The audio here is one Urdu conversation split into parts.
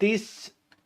30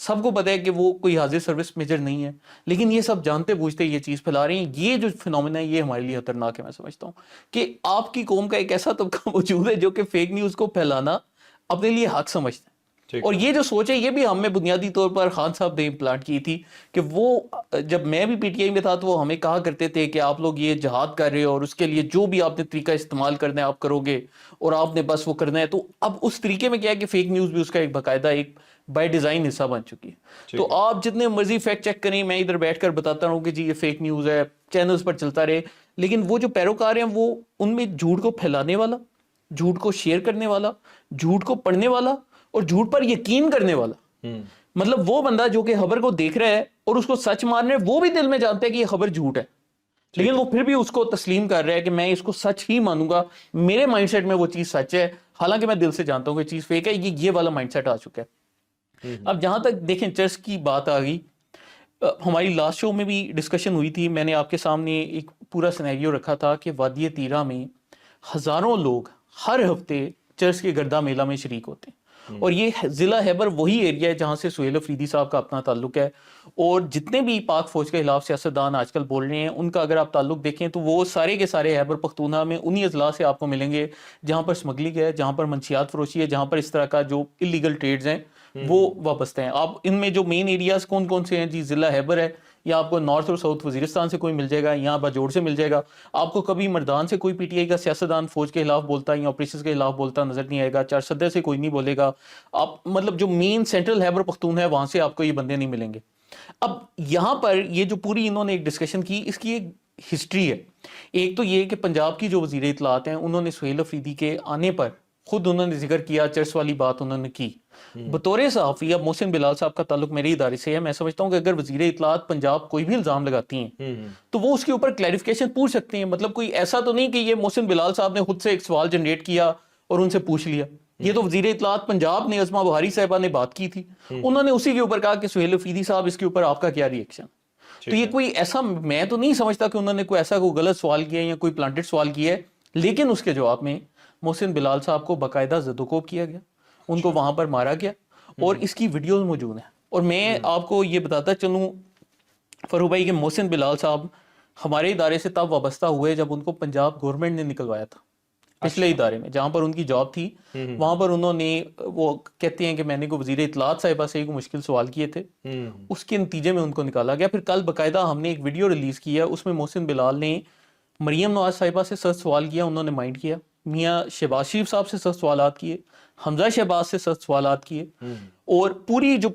سب کو پتا ہے کہ وہ کوئی حاضر سروس میجر نہیں ہے، لیکن یہ سب جانتے بوجھتے یہ چیز پھیلا رہے ہیں. یہ جو فنومینا ہے یہ ہمارے لیے خطرناک ہے. میں سمجھتا ہوں کہ آپ کی قوم کا ایک ایسا طبقہ موجود ہے جو کہ فیک نیوز کو پھیلانا اپنے لیے حق سمجھتا ہے. اور یہ جو سوچ ہے یہ بھی ہم میں بنیادی طور پر خان صاحب نے امپلانٹ کی تھی کہ وہ جب میں بھی پی ٹی آئی میں تھا تو وہ ہمیں کہا کرتے تھے کہ آپ لوگ یہ جہاد کر رہے ہو اور اس کے لیے جو بھی آپ نے طریقہ استعمال کرنا ہے آپ کرو گے اور آپ نے بس وہ کرنا ہے. تو اب اس طریقے میں کیا ہے کہ فیک نیوز بھی اس کا ایک باقاعدہ ایک بائی ڈیزائن حصہ بن چکی ہے. تو آپ جتنے مرضی فیکٹ چیک کریں، میں ادھر بیٹھ کر بتاتا ہوں کہ جی یہ فیک نیوز ہے، چینلز پر چلتا رہے، لیکن وہ جو پیروکار ہیں وہ ان میں جھوٹ کو پھیلانے والا، جھوٹ کو شیئر کرنے والا، جھوٹ کو پڑھنے والا اور جھوٹ پر یقین کرنے والا، مطلب وہ بندہ جو کہ خبر کو دیکھ رہا ہے اور اس کو سچ مان رہا ہے، وہ بھی دل میں جانتا ہے کہ یہ خبر جھوٹ ہے، لیکن وہ پھر بھی اس کو تسلیم کر رہا ہے کہ میں اس کو سچ ہی مانوں گا، میرے مائنڈ سیٹ میں وہ چیز سچ ہے، حالانکہ میں دل سے جانتا ہوں کہ چیز فیک ہے. یہ والا مائنڈ سیٹ آ چکا ہے. اب جہاں تک دیکھیں چرچ کی بات آ گئی، ہماری لاسٹ شو میں بھی ڈسکشن ہوئی تھی، میں نے آپ کے سامنے ایک پورا سینیریو رکھا تھا کہ وادی تیرہ میں ہزاروں لوگ ہر ہفتے چرچ کے گردہ میلہ میں شریک ہوتے ہیں. اور یہ ضلع خیبر وہی ایریا ہے جہاں سے سہیل افریدی صاحب کا اپنا تعلق ہے، اور جتنے بھی پاک فوج کے خلاف سیاستدان آج کل بول رہے ہیں ان کا اگر آپ تعلق دیکھیں تو وہ سارے کے سارے خیبر پختونخوا میں انہی اضلاع سے آپ کو ملیں گے جہاں پر سمگلنگ ہے، جہاں پر منشیات فروشی ہے، جہاں پر اس طرح کا جو اللیگل ٹریڈز ہیں وہ وابستہ ہیں. آپ ان میں جو مین ایریاز کون کون سے ہیں؟ جی ضلع خیبر ہے، یا آپ کو نارتھ اور ساؤتھ وزیرستان سے کوئی مل جائے گا، یہاں باجوڑ سے مل جائے گا. آپ کو کبھی مردان سے کوئی پی ٹی آئی کا سیاستدان فوج کے خلاف بولتا یا آپریشنز کے خلاف بولتا نظر نہیں آئے گا. چار صدر سے کوئی نہیں بولے گا. آپ مطلب جو مین سینٹرل خیبر پختون ہے وہاں سے آپ کو یہ بندے نہیں ملیں گے. اب یہاں پر یہ جو پوری انہوں نے ایک ڈسکشن کی، اس کی ایک ہسٹری ہے. ایک تو یہ کہ پنجاب کی جو وزیر اطلاعات ہیں انہوں نے سہیل افریدی کے آنے پر خود انہوں نے ذکر کیا، چرچ والی بات انہوں نے کی. بطور صحافی اب محسن بلال صاحب کا تعلق میرے ادارے سے ہے، میں سمجھتا ہوں کہ اگر وزیر اطلاعات پنجاب کوئی بھی الزام لگاتی ہیں تو وہ اس کے اوپر کلیریفیکیشن پوچھ سکتے ہیں. مطلب کوئی ایسا تو نہیں کہ یہ محسن بلال صاحب نے خود سے ایک سوال جنریٹ کیا اور ان سے پوچھ لیا. یہ تو وزیر اطلاعات پنجاب نے عظمہ بہاری صاحبہ نے بات کی تھی، انہوں نے اسی کے اوپر کہا کہ سہیل افریدی صاحب اس کے اوپر آپ کا کیا ری ایکشن. تو یہ کوئی ایسا، میں تو نہیں سمجھتا کہ انہوں نے کوئی ایسا کوئی غلط سوال کیا یا کوئی پلانٹڈ سوال کیا ہے، لیکن اس کے جواب میں محسن بلال صاحب کو باقاعدہ زدوکوب کیا گیا، ان کو وہاں پر مارا گیا، اور اس کی ویڈیوز موجود ہیں. اور میں آپ کو یہ بتاتا چلوں فروغ بھائی کہ محسن بلال صاحب ہمارے ادارے سے تب وابستہ ہوئے جب ان کو پنجاب گورنمنٹ نے نکلوایا تھا پچھلے ادارے میں جہاں پر ان کی جاب تھی. وہاں پر انہوں نے، وہ کہتے ہیں کہ میں نے کو وزیر اطلاعات صاحبہ سے کوئی مشکل سوال کیے تھے، اس کے نتیجے میں ان کو نکالا گیا. پھر کل باقاعدہ ہم نے ایک ویڈیو ریلیز کیا، اس میں محسن بلال نے مریم نواز صاحبہ سے سخت سوال کیا، انہوں نے مائنڈ کیا. میاں شہباز شریف صاحب سے سخت سوالات کیے، حمزہ شہباز سے سخت سوالات کیے، اور پوری جو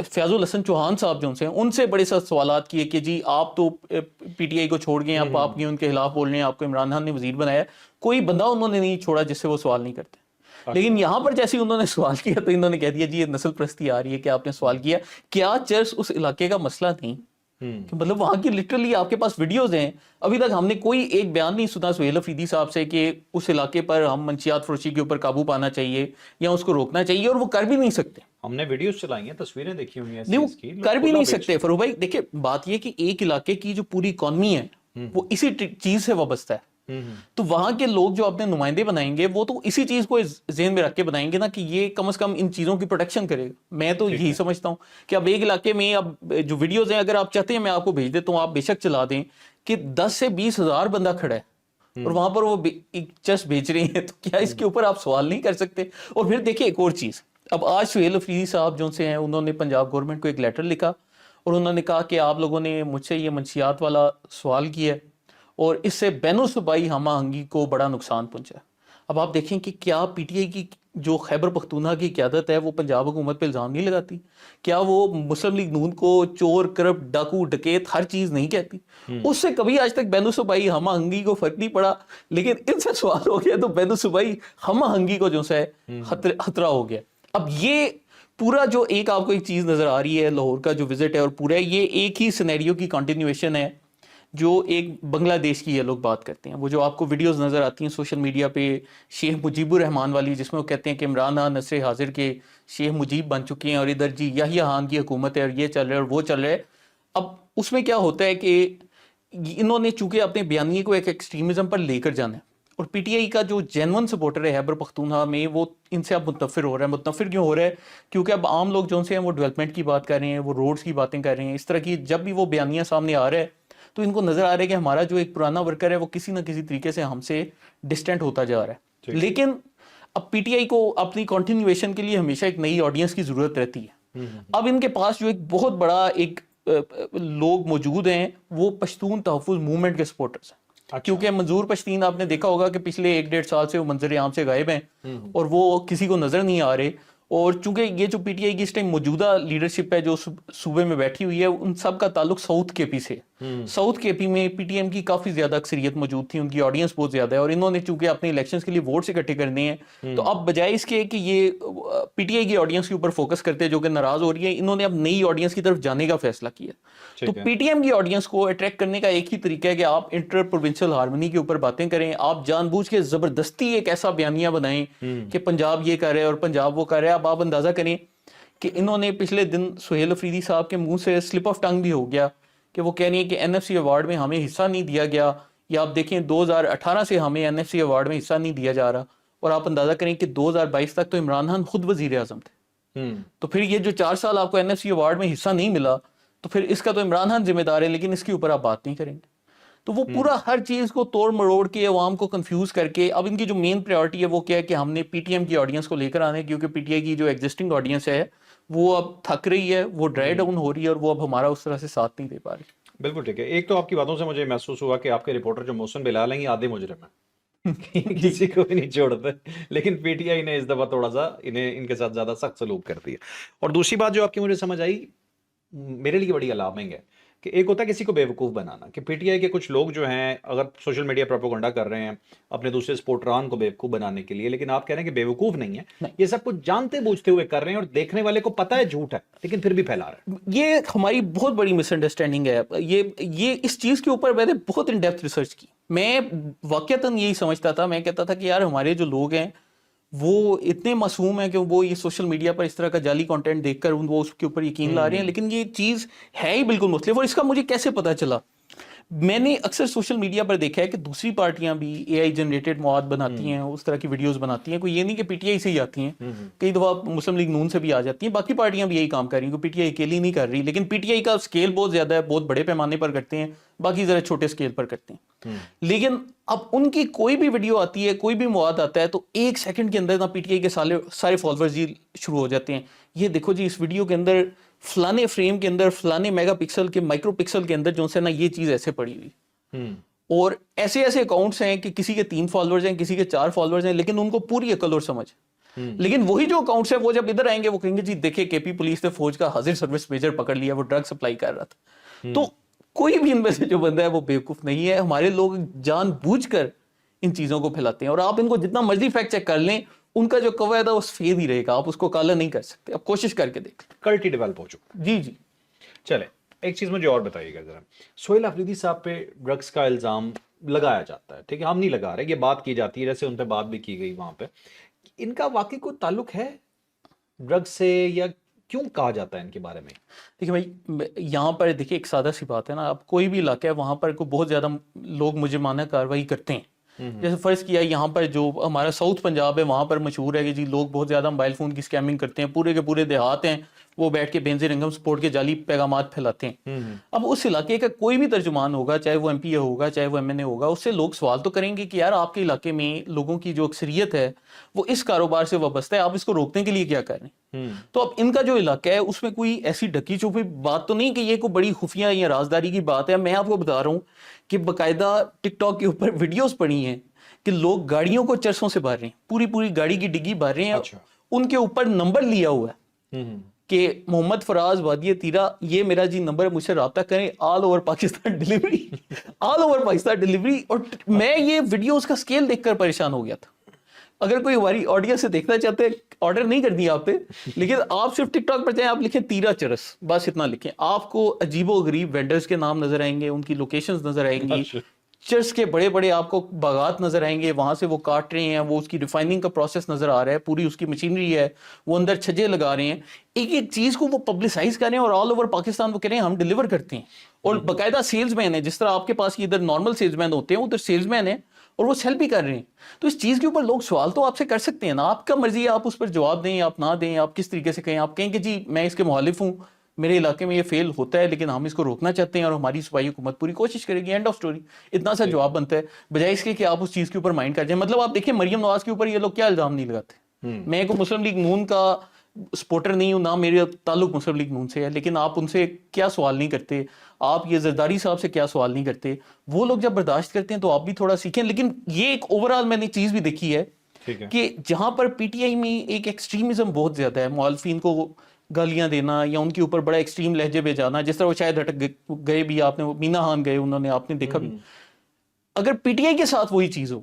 فیاض الحسن چوہان صاحب جو ان سے بڑے سخت سوالات کیے کہ جی آپ تو پی ٹی آئی کو چھوڑ گئے، آپ ان کے خلاف بول رہے ہیں، آپ کو عمران خان نے وزیر بنایا. کوئی بندہ انہوں نے نہیں چھوڑا جس سے وہ سوال نہیں کرتے. لیکن یہاں پر جیسے انہوں نے سوال کیا تو انہوں نے کہہ دیا جی یہ نسل پرستی آ رہی ہے کہ آپ نے سوال کیا. کیا چرچ اس علاقے کا مسئلہ نہیں؟ کہ مطلب وہاں کی لٹرلی آپ کے پاس ویڈیوز ہیں. ابھی تک ہم نے کوئی ایک بیان نہیں سنا سہیل افریدی صاحب سے کہ اس علاقے پر ہم منشیات فروشی کے اوپر قابو پانا چاہیے یا اس کو روکنا چاہیے، اور وہ کر بھی نہیں سکتے. ہم نے ویڈیوز چلائی ہیں، تصویریں دیکھی ہوئی ہیں، نہیں وہ کر بھی نہیں سکتے. فروغ بھائی دیکھیں بات یہ کہ ایک علاقے کی جو پوری اکانومی ہے وہ اسی چیز سے وابستہ ہے. تو وہاں کے لوگ جو اپنے نمائندے بنائیں گے وہ تو اسی چیز کو ذہن میں رکھ کے بنائیں گے نا کہ یہ کم از کم ان چیزوں کی پروٹیکشن کرے گا. میں تو یہی سمجھتا ہوں کہ اب ایک علاقے میں اب جو ویڈیوز ہیں اگر آپ چاہتے ہیں میں آپ کو بھیج دیتا ہوں، آپ بے شک چلا دیں کہ 10 سے 20 ہزار بندہ کھڑا ہے اور وہاں پر وہ چرچ بیچ رہے ہیں، تو کیا اس کے اوپر آپ سوال نہیں کر سکتے؟ اور پھر دیکھیں ایک اور چیز، اب آج سہیل افریدی صاحب جو سے ہیں انہوں نے پنجاب گورنمنٹ کو ایک لیٹر لکھا اور انہوں نے کہا کہ آپ لوگوں نے مجھ سے یہ منشیات والا سوال کیا ہے اور اس سے بین الصوبائی ہمہ آہنگی کو بڑا نقصان پہنچا. اب آپ دیکھیں کہ کیا پی ٹی آئی کی جو خیبر پختونخوا کی قیادت ہے وہ پنجاب حکومت پہ الزام نہیں لگاتی؟ کیا وہ مسلم لیگ نون کو چور، کرپٹ، ڈاکو، ڈکیت ہر چیز نہیں کہتی؟ اس سے کبھی آج تک بین الصوبائی ہمہ آہنگی کو فرق نہیں پڑا، لیکن ان سے سوال ہو گیا تو بین الصوبائی ہمہ آہنگی کو جو ہے خطرہ ہو گیا. اب یہ پورا جو ایک آپ کو ایک چیز نظر آ رہی ہے لاہور کا جو وزٹ ہے اور پورا یہ ایک ہی سینیریو کی کنٹینیویشن ہے جو ایک بنگلہ دیش کی یہ لوگ بات کرتے ہیں. وہ جو آپ کو ویڈیوز نظر آتی ہیں سوشل میڈیا پہ شیخ مجیب الرحمان والی، جس میں وہ کہتے ہیں کہ عمران خان نصر حاضر کے شیخ مجیب بن چکے ہیں اور ادھر جی یحییٰ خان کی حکومت ہے اور یہ چل رہا ہے اور وہ چل رہا ہے. اب اس میں کیا ہوتا ہے کہ انہوں نے چونکہ اپنے بیانیے کو ایک ایکسٹریمزم پر لے کر جانا ہے، اور پی ٹی آئی کا جو جینون سپورٹر ہے خیبر پختونخوا میں وہ ان سے اب متنفر ہو رہا ہے. متنفر کیوں ہو رہا ہے؟ کیونکہ اب عام لوگ جو سے ہیں وہ ڈیولپمنٹ کی بات کر رہے ہیں, وہ روڈز کی باتیں کر رہے ہیں, اس طرح کی جب بھی وہ بیانیہ سامنے آ رہا ہے تو ان کو نظر آ رہا ہے کہ ہمارا جو ایک پرانا ورکر ہے وہ کسی نہ کسی طریقے سے ہم سے ڈسٹینٹ ہوتا جا رہا ہے. لیکن اب پی ٹی آئی کو اپنی کنٹینیویشن کے لیے ہمیشہ ایک نئی آڈینس کی ضرورت رہتی ہے. اب ان کے پاس جو ایک بہت بڑا ایک لوگ موجود ہیں وہ پشتون تحفظ موومنٹ کے سپورٹرز ہیں. کیونکہ منظور پشتین آپ نے دیکھا ہوگا کہ پچھلے 1-1.5 سال سے وہ منظر عام سے غائب ہیں اور وہ کسی کو نظر نہیں آ رہے. اور چونکہ یہ جو پی ٹی آئی کی اس ٹائم موجودہ لیڈرشپ ہے جو صوبے میں بیٹھی ہوئی ہے ان سب کا تعلق ساؤتھ کے پی سے. ساؤتھ کے پی میں پی ٹی ایم کی کافی زیادہ اکثریت موجود تھی, ان کی آڈینس بہت زیادہ ہے اور انہوں نے چونکہ اپنے الیکشنز کے لیے ووٹس اکٹھے کرنے ہیں تو اب بجائے اس کے کہ یہ پی ٹی آئی کی آڈینس کے اوپر فوکس کرتے جو کہ ناراض ہو رہی ہے, انہوں نے اب نئی آڈینس کی طرف جانے کا فیصلہ کیا. تو پی ٹی ایم کی آڈینس کو اٹریکٹ کرنے کا ایک ہی طریقہ ہے کہ آپ انٹر پروونشل ہارمونی کے اوپر باتیں کریں, آپ جان بوجھ کے زبردستی ایک ایسا بیانیہ بنائیں کہ پنجاب یہ کر رہے اور پنجاب وہ کر رہے. اب آپ اندازہ کریں کہ انہوں نے پچھلے دن سہیل افریدی صاحب کے منہ سے سلپ آف ٹنگ بھی ہو گیا کہ وہ کہہ رہی ہیں کہ این ایف سی ایوارڈ میں ہمیں حصہ نہیں دیا گیا, یا آپ دیکھیں 2018 سے ہمیں این ایف سی ایوارڈ میں حصہ نہیں دیا جا رہا, اور آپ اندازہ کریں کہ 2022 تک تو عمران خان خود وزیر اعظم تھے. تو پھر یہ جو 4 سال آپ کو این ایف سی ایوارڈ میں حصہ نہیں ملا تو پھر اس کا تو عمران خان ذمہ دار ہے, لیکن اس کے اوپر آپ بات نہیں کریں گے. تو وہ پورا ہر چیز کو توڑ مروڑ کے عوام کو کنفیوز کر کے اب ان کی جو مین پریورٹی ہے وہ کیا ہے کہ ہم نے پی ٹی ایم کی آڈینس کو لے کر آنے, کیونکہ پی ٹی آئی کی جو ایگزسٹنگ آڈینس ہے وہ اب تھک رہی ہے, وہ ڈرائی ڈاؤن ہو رہی ہے اور وہ اب ہمارا اس طرح سے ساتھ نہیں دے پا رہی. بالکل ٹھیک ہے. ایک تو آپ کی باتوں سے مجھے محسوس ہوا کہ آپ کے رپورٹر جو محسن بلال ہیں یہ آدھے مجرم ہیں, کسی کو بھی نہیں چھوڑتے, لیکن پی ٹی آئی نے اس دفعہ تھوڑا سا ان کے ساتھ زیادہ سخت سلوک کر دیا. اور دوسری بات جو آپ کی مجھے سمجھ آئی, میرے لیے بڑی الارمنگ ہے کہ ایک ہوتا ہے کسی کو بیوقوف بنانا, کہ پی ٹی آئی کے کچھ لوگ جو ہیں اگر سوشل میڈیا پروپیگنڈا کر رہے ہیں اپنے دوسرے سپورٹران کو بیوقوف بنانے کے لیے, لیکن آپ کہہ رہے ہیں کہ بیوقوف نہیں ہے, یہ سب کچھ جانتے بوجھتے ہوئے کر رہے ہیں اور دیکھنے والے کو پتہ ہے جھوٹ ہے لیکن پھر بھی پھیلا رہے ہیں. یہ ہماری بہت بڑی مس انڈرسٹینڈنگ ہے. یہ اس چیز کے اوپر میں نے بہت ان ڈیپتھ ریسرچ کی. میں واقعتاً یہی سمجھتا تھا, میں کہتا تھا کہ یار ہمارے جو لوگ ہیں وہ اتنے معصوم ہیں کہ وہ یہ سوشل میڈیا پر اس طرح کا جعلی کانٹینٹ دیکھ کر وہ اس کے اوپر یقین لا رہے ہیں, لیکن یہ چیز ہے ہی بالکل مختلف. اور اس کا مجھے کیسے پتا چلا, میں نے اکثر سوشل میڈیا پر دیکھا ہے کہ دوسری پارٹیاں بھی اے آئی جنریٹڈ مواد بناتی ہیں, اس طرح کی ویڈیوز بناتی ہیں. کوئی یہ نہیں کہ پی ٹی آئی سے ہی آتی ہیں, کئی دفعہ مسلم لیگ نون سے بھی آ جاتی ہیں, باقی پارٹیاں بھی یہی کام کر رہی ہیں, پی ٹی آئی اکیلی نہیں کر رہی. لیکن پی ٹی آئی کا اسکیل بہت زیادہ ہے, بہت بڑے پیمانے پر کرتے ہیں, باقی ذرا چھوٹے اسکیل پر کرتے ہیں. لیکن اب ان کی کوئی بھی ویڈیو آتی ہے, کوئی بھی مواد آتا ہے تو 1 سیکنڈ کے اندر نا پی ٹی آئی کے سارے فالوورز جی شروع ہو جاتے ہیں, یہ دیکھو جی اس ویڈیو کے اندر فلانے فریم کے اندر فلانے میگا پکسل کے مائکرو پکسل کے اندر جو سے نا یہ چیز ایسے پڑی ہوئی. اور ایسے اکاؤنٹس ہیں کہ کسی کے 3 فالوورز ہیں, کسی کے 4 فالوورز ہیں, لیکن ان کو پوری عقل اور سمجھ. لیکن وہی جو اکاؤنٹس ہیں وہ جب ادھر آئیں گے وہ کہیں گے جی دیکھیں کے پی پولیس نے فوج کا حاضر سروس میجر پکڑ لیا, وہ ڈرگ سپلائی کر رہا تھا. تو کوئی بھی ان میں سے جو بندہ ہے وہ بیوقوف نہیں ہے. ہمارے لوگ جان بوجھ کر ان چیزوں کو پھیلاتے ہیں, اور آپ ان کو جتنا مرضی فیکٹ چیک کر لیں ان کا جو قواعد ہے وہ سفید ہی رہے گا, آپ اس کو کالا نہیں کر سکتے. آپ کوشش کر کے دیکھ لیں, کلٹ ہی ڈیولپ ہو چکا. جی جی. چلے ایک چیز مجھے اور بتائیے گا ذرا, سہیل افریدی صاحب پہ ڈرگس کا الزام لگایا جاتا ہے, ٹھیک ہے, ہم نہیں لگا رہے, یہ بات کی جاتی ہے, جیسے ان پہ بات بھی کی گئی وہاں پہ. ان کا واقعی کوئی تعلق ہے ڈرگ سے, یا کیوں کہا جاتا ہے ان کے بارے میں؟ دیکھیں بھائی یہاں پر دیکھیں ایک سادہ سی بات ہے نا, آپ کوئی بھی علاقہ ہے وہاں پر بہت زیادہ لوگ مجرمانہ کارروائی کرتے ہیں. جیسے فرض کیا یہاں پر جو ہمارا ساؤتھ پنجاب ہے وہاں پر مشہور ہے کہ جی لوگ بہت زیادہ موبائل فون کی اسکیمنگ کرتے ہیں, پورے کے پورے دیہات ہیں وہ بیٹھ کے بینظیر انگم سپورٹ کے جعلی پیغامات پھیلاتے ہیں. اب اس علاقے کا کوئی بھی ترجمان ہوگا, چاہے وہ ایم پی اے ہوگا چاہے وہ ایم این اے ہوگا, اس سے لوگ سوال تو کریں گے کہ یار آپ کے علاقے میں لوگوں کی جو اکثریت ہے وہ اس کاروبار سے وابستہ ہے, آپ اس کو روکنے کے لیے کیا کر رہے ہیں. تو اب ان کا جو علاقہ ہے اس میں کوئی ایسی ڈکی چھپی بات تو نہیں کہ یہ کوئی بڑی خفیہ یا رازداری کی بات ہے. میں آپ کو بتا رہا ہوں کہ باقاعدہ ٹک ٹاک کے اوپر ویڈیوز پڑی ہیں کہ لوگ گاڑیوں کو چرسوں سے بھر رہے ہیں, پوری گاڑی کی ڈگی بھر رہے ہیں, ان کے اوپر نمبر لیا ہوا ہے کہ محمد فراز وادی تیرا یہ میرا جی نمبر ہے, مجھ سے رابطہ کریں, all over Pakistan delivery, all over Pakistan delivery. اور میں یہ ویڈیوز کا سکیل دیکھ کر پریشان ہو گیا تھا. اگر کوئی ہماری آڈینس سے دیکھنا چاہتے ہیں, آرڈر نہیں کر دیا آپ پہ, لیکن آپ صرف ٹک ٹاک پر جائیں, آپ لکھیں تیرا چرس, بس اتنا لکھیں, آپ کو عجیب و غریب وینڈرز کے نام نظر آئیں گے, ان کی لوکیشنز نظر آئیں گی, چرس کے بڑے بڑے آپ کو باغات نظر آئیں گے, وہاں سے وہ کاٹ رہے ہیں, وہ اس کی ریفائننگ کا پروسیس نظر آ رہا ہے, پوری اس کی مشینری ہے, وہ اندر چھجے لگا رہے ہیں, ایک چیز کو وہ پبلسائز کر رہے ہیں, اور آل اوور پاکستان وہ کہہ رہے ہیں ہم ڈیلیور کرتے ہیں. اور باقاعدہ سیلز مین ہے, جس طرح آپ کے پاس ادھر نارمل سیلز مین ہوتے ہیں ادھر سیلز مین ہے, اور وہ سیل بھی کر رہے ہیں. تو اس چیز کے اوپر لوگ سوال تو آپ سے کر سکتے ہیں نا, آپ کا مرضی ہے, آپ اس پر جواب دیں, آپ نہ دیں, آپ کس طریقے سے کہیں, آپ کہیں کہ جی میں اس کے مخالف ہوں, میرے علاقے میں یہ فیل ہوتا ہے لیکن ہم اس کو روکنا چاہتے ہیں اور ہماری صوبائی حکومت پوری کوشش کرے گی, اینڈ آف سٹوری. اتنا سا جواب بنتا ہے, بجائے اس کے کہ آپ اس چیز کے اوپر مائنڈ کر جائیں. مطلب آپ دیکھیں مریم نواز کے اوپر یہ لوگ کیا الزام نہیں لگاتے. میں کوئی مسلم لیگ نون کا سپورٹر نہیں ہوں, نہ میرا تعلق مسلم لیگ نون سے ہے, لیکن آپ ان سے کیا سوال نہیں کرتے, آپ یہ زرداری صاحب سے کیا سوال نہیں کرتے. وہ لوگ جب برداشت کرتے ہیں تو آپ بھی تھوڑا سیکھیں. لیکن یہ ایک اوورآل میں نے چیز بھی دیکھی ہے کہ جہاں پر پی ٹی آئی میں ایک ایکسٹریمزم بہت زیادہ ہے, مخالفین کو گالیاں دینا یا ان کے اوپر بڑا ایکسٹریم لہجے پہ جانا, جس طرح وہ شاید ہٹک گئے بھی, آپ نے مینا خان گئے, انہوں نے, آپ نے دیکھا بھی. اگر پی ٹی آئی کے ساتھ وہی چیز ہو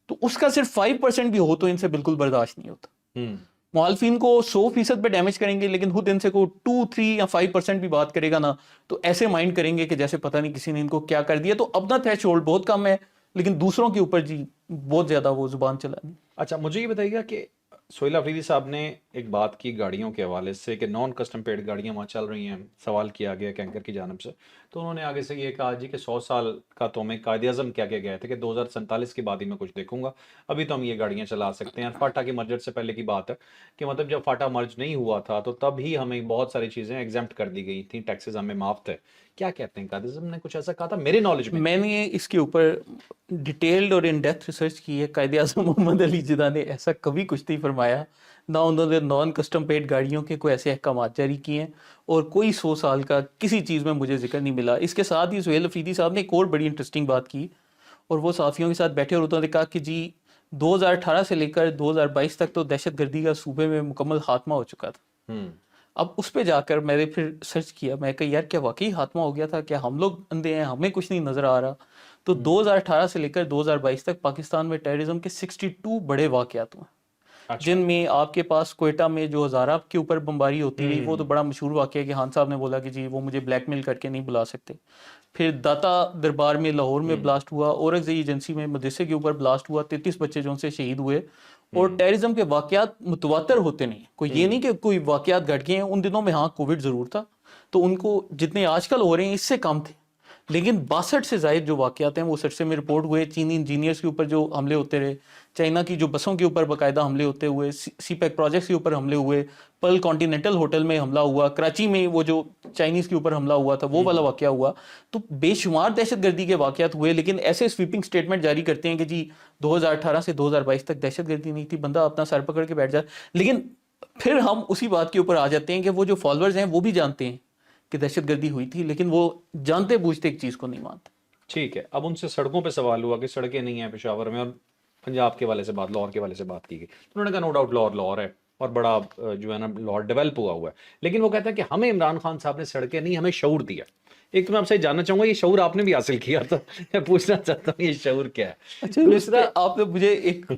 تو اس کا صرف 5% بھی ہو تو ان سے بالکل برداشت نہیں ہوتا. مخالفین کو 100% پہ ڈیمیج کریں گے, لیکن خود ان سے کو 2, 3 یا 5% بھی بات کرے گا نا تو ایسے مائنڈ کریں گے کہ جیسے پتہ نہیں کسی نے ان کو کیا کر دیا. تو اپنا تھریش ہولڈ بہت کم ہے, لیکن دوسروں کے اوپر جی بہت زیادہ وہ زبان چلانی. اچھا مجھے یہ بتائیے گا کہ سہیل آفریدی صاحب نے ایک بات کی گاڑیوں کے حوالے سے کہ نان کسٹم پیڈ گاڑیاں وہاں چل رہی ہیں, سوال کیا گیا کینکر کی جانب سے, تو انہوں نے آگے سے یہ کہا جی کہ 100 سال کا تو ہمیں قائد اعظم کیا کہ گئے تھے کہ 2047 کے بعد ہی میں کچھ دیکھوں گا, ابھی تو ہم یہ گاڑیاں چلا سکتے ہیں. فاٹا کی مرجر سے پہلے کی بات ہے کہ مطلب جب فاٹا مرج نہیں ہوا تھا تو تب ہی ہمیں بہت ساری چیزیں ایگزمپٹ کر دی گئی تھیں, ٹیکسز ہمیں معاف تھے. کیا کہتے ہیں, قائد اعظم نے کچھ ایسا کہا تھا؟ میرے نالج میں نے اس کے اوپر ڈیٹیلڈ اور ان ڈیپتھ ریسرچ کی ہے. قائد اعظم محمد علی جناح نے ایسا کبھی کچھ نہیں فرمایا, نہ انہوں نے نان کسٹم پیڈ گاڑیوں کے کوئی ایسے احکامات جاری کیے ہیں, اور کوئی 100 سال کا کسی چیز میں مجھے ذکر نہیں ملا. اس کے ساتھ ہی سہیل آفریدی صاحب نے ایک اور بڑی انٹرسٹنگ بات کی, اور وہ صحافیوں کے ساتھ بیٹھے اور انہوں نے کہا کہ جی 2018 سے لے کر 2022 تک تو دہشت گردی کا صوبے میں مکمل خاتمہ ہو چکا تھا. اب اس پہ جا کر میں نے پھر سرچ کیا, میں کہا یار کیا واقعی خاتمہ ہو گیا تھا, کیا ہم لوگ اندھے ہیں, ہمیں کچھ نہیں نظر آ رہا. تو 2018 سے لے کر 2022 تک پاکستان میں ٹیررزم کے 62 بڑے واقعات ہوئے, جن میں آپ کے پاس کوئٹہ میں جو ہزارہ کے اوپر بمباری ہوتی رہی, وہ تو بڑا مشہور واقعہ ہے کہ خان صاحب نے بولا کہ جی وہ مجھے بلیک میل کر کے نہیں بلا سکتے. پھر داتا دربار میں لاہور میں بلاسٹ ہوا, اورنگزئی ایجنسی میں مدرسے کے اوپر بلاسٹ ہوا, 33 بچے جو ان سے شہید ہوئے. اور ٹیررزم کے واقعات متواتر ہوتے نہیں, کوئی یہ نہیں کہ کوئی واقعات گھٹ گئے ہیں. ان دنوں میں ہاں کووڈ ضرور تھا, تو ان کو جتنے آج کل ہو رہے ہیں اس سے کم تھے, لیکن 62 سے زائد جو واقعات ہیں وہ سرچے میں رپورٹ ہوئے. چینی انجینئرز کے اوپر جو حملے ہوتے رہے, چائنا کی جو بسوں کے اوپر باقاعدہ حملے ہوتے ہوئے, سی پیک پروجیکٹس کے اوپر حملے ہوئے, پرل کانٹیننٹل ہوٹل میں حملہ ہوا, کراچی میں وہ جو چائنیز کے اوپر حملہ ہوا تھا وہ والا واقعہ ہوا. تو بے شمار دہشت گردی کے واقعات ہوئے, لیکن ایسے سویپنگ سٹیٹمنٹ جاری کرتے ہیں کہ جی 2018 سے 2022 تک دہشت گردی نہیں تھی, بندہ اپنا سر پکڑ کے بیٹھ جائے. لیکن پھر ہم اسی بات کے اوپر آ جاتے ہیں کہ وہ جو فالوورز ہیں وہ بھی جانتے ہیں کہ دہشت گردی ہوئی تھی, لیکن وہ جانتے بوجھتے ایک چیز کو نہیں مانتے. ٹھیک ہے, اب ان سے سڑکوں پہ سوال ہوا کہ سڑکیں نہیں ہیں پشاور میں, اور پنجاب کے والے سے بات, لاہور کے والے سے بات کی گئی. انہوں نے کہا نو ڈاؤٹ لاہور ہے اور بڑا جو ہے نا لاہور ڈیولپ ہوا ہوا ہے, لیکن وہ کہتا ہے کہ ہمیں عمران خان صاحب نے سڑکیں نہیں, ہمیں شعور دیا. ایک تو میں آپ سے جاننا چاہوں گا یہ شعور آپ نے بھی حاصل کیا تھا, میں پوچھنا چاہتا ہوں یہ شعور کیا ہے. اچھا دوسرا آپ نے مجھے ایک